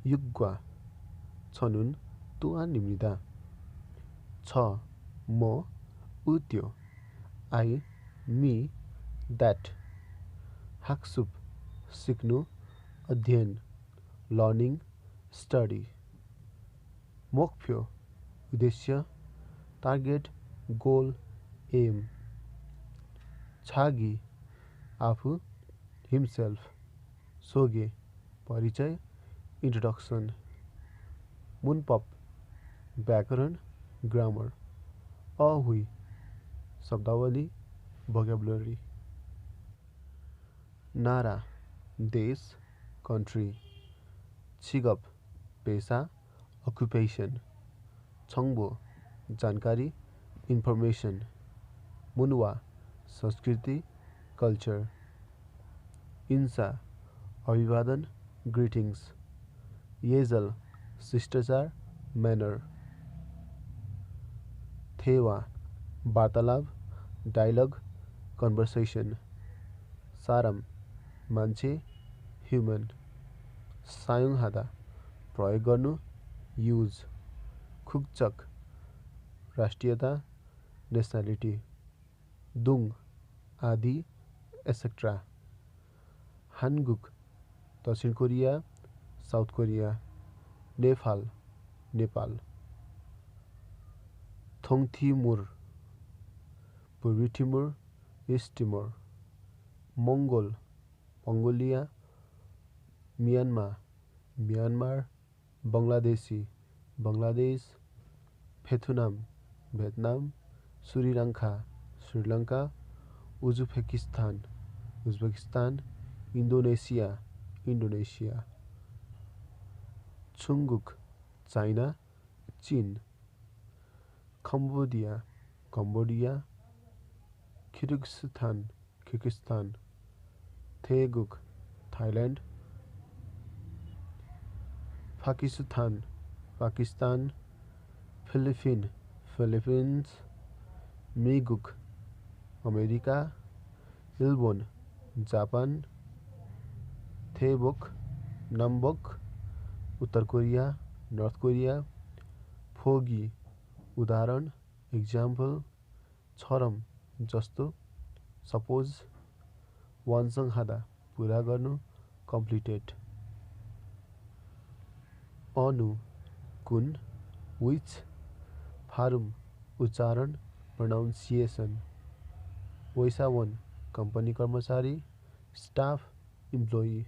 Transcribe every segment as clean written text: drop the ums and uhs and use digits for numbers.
육과 저는 투안입니다. 뭐, 우त्यो I, me, that 학습, सिक्नु, अध्ययन learning, study Moksha, उद्देश्य target, goal, aim छागी, आफू himself सोगे, परिचय introduction मुनपप, व्याकरण grammar अहुई, शब्दावली vocabulary नारा, देश country छिगप, पेशा occupation छङ्बो, जानकारी information मुनवा, संस्कृति culture इन्सा, अभिवादन greetings येजल, शिष्टाचार manner थेवा, वार्तालाप dialogue conversation सारम, मान्छे human सायुङ हादा, प्रयोग गर्नु use खुक्चक, राष्ट्रियता nationality दुङ, आदि etc हानगुक, दक्षिण Korea South Korea Nepal, Nepal थोङथिमुर, पूर्वी तिमोर ईस्ट तिमोर मंगोल, मंगोलिया म्यांमार, म्यांमार बंगलादेशी, Bangladesh Vietnam, Vietnam Sri Lanka, Sri Lanka Uzbekistan, Uzbekistan Indonesia, Indonesia चुंगुक, चाइना, चीन कंबोडिया, कंबोडिया किर्गिस्तान, किर्गिस्तान थेगुक, थाईलैंड पाकिस्तान, पाकिस्तान फिलिपिन, फिलीपींस मिगुक, अमेरिका इल्बोन, जापान थेबोक, नम्बोक उत्तर कोरिया, नॉर्थ कोरिया फोगी, उदाहरण एग्जाम्पल छरम, जस्तो सपोज वानसङ हादा, पूरा गर्नु कम्प्लिटेड अनु, कुन विच फारुम, उच्चारण प्रोनाउन्सिएसन वैसावन, कंपनी कर्मचारी स्टाफ इम्प्लोई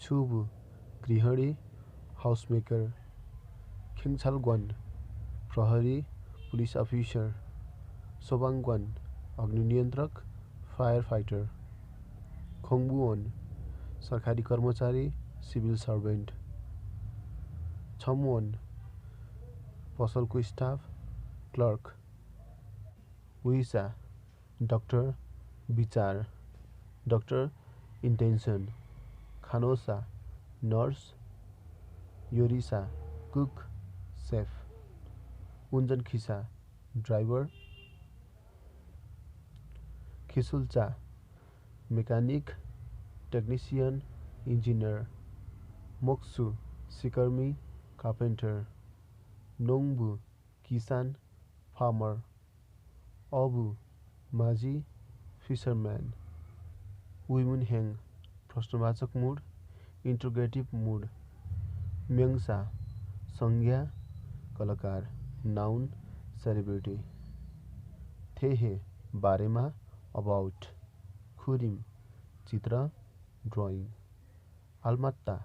छुबु, गृहिणी हाउसमेकर खिङछालग्वान, प्रहरी पुलिस अफिसर सोबाङग्वान, अग्नि नियन्त्रक फायर फाइटर खोङबुओन, सरकारी कर्मचारी सिभिल सर्भेन्ट छमुओन, पसलको स्टाफ क्लर्क विसा, डाक्टर विचार, डाक्टर इन्टेन्सन खानोसा, नर्स योरिसा, कुक सेफ उन्जन खिसा, ड्राइभर खिसुल्चा, मेकानिक टेक्निसियन इन्जिनियर मोक्सु, सिकर्मी कार्पेन्टर नोङबु, किसान फार्मर अबु, माझी फिसरम्यान उइमुनहेङ, प्रश्नवाचक मूड इन्ट्रोगेटिभ मूड म्यङ्सा, संज्ञा कलाकार नाउन सेलिब्रिटी थेहे, बारेमा अबाउट खुरिम, चित्र ड्राइङ आलमात्ता,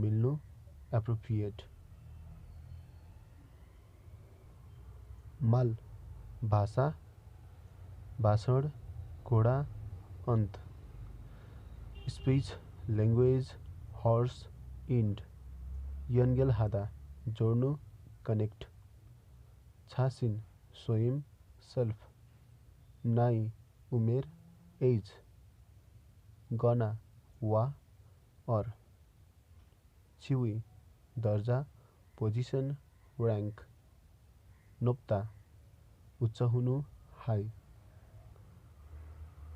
मिल्नु एप्रोप्रिएट माल, भाषा भाषण घोडा अन्त स्पीच ल्याङ्ग्वेज हर्स इन्ड यनगेल हादा, जोड्नु कनेक्ट छासिन, स्वयं सेल्फ नाई, उमेर एज गना, वा और छिवी, दर्जा पोजिसन र्याङ्क नोप्ता, उच्च हुनु हाई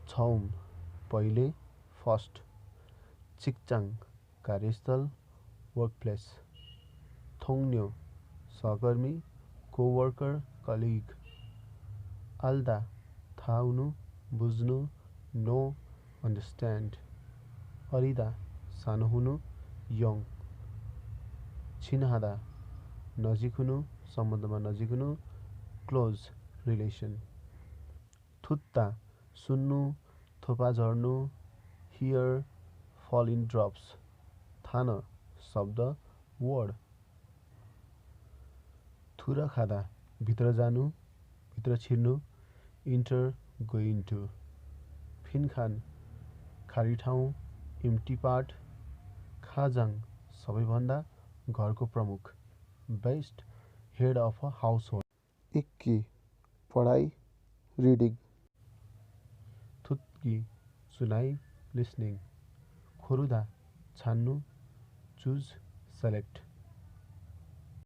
छौम, पहिले फर्स्ट चिकचाङ, कार्यस्थल वर्कप्लेस थोङ्न्यो सहकर्मी कोवर्कर कलिग आल्दा थाहा हुनु बुझ्नु नो अन्डरस्ट्यान्ड अरिदा सानो हुनु यङ छिनहादा नजिक हुनु सम्बन्धमा नजिक हुनु क्लोज रिलेसन थुत्ता सुन्नु थोपा झर्नु हियर फल इन ड्रप्स थान शब्द वर्ड थुरा खाँदा भित्र जानु भित्र छिर्नु इन्टर गो इन्टु फिनखान खाली ठाउँ इम्टी पार्ट खाजाङ सबैभन्दा घरको प्रमुख best head of a house hold इक्की पढाइ रिडिङ थुत्की सुनाइ लिसनिङ खोरुदा छान्नु चुज सेलेक्ट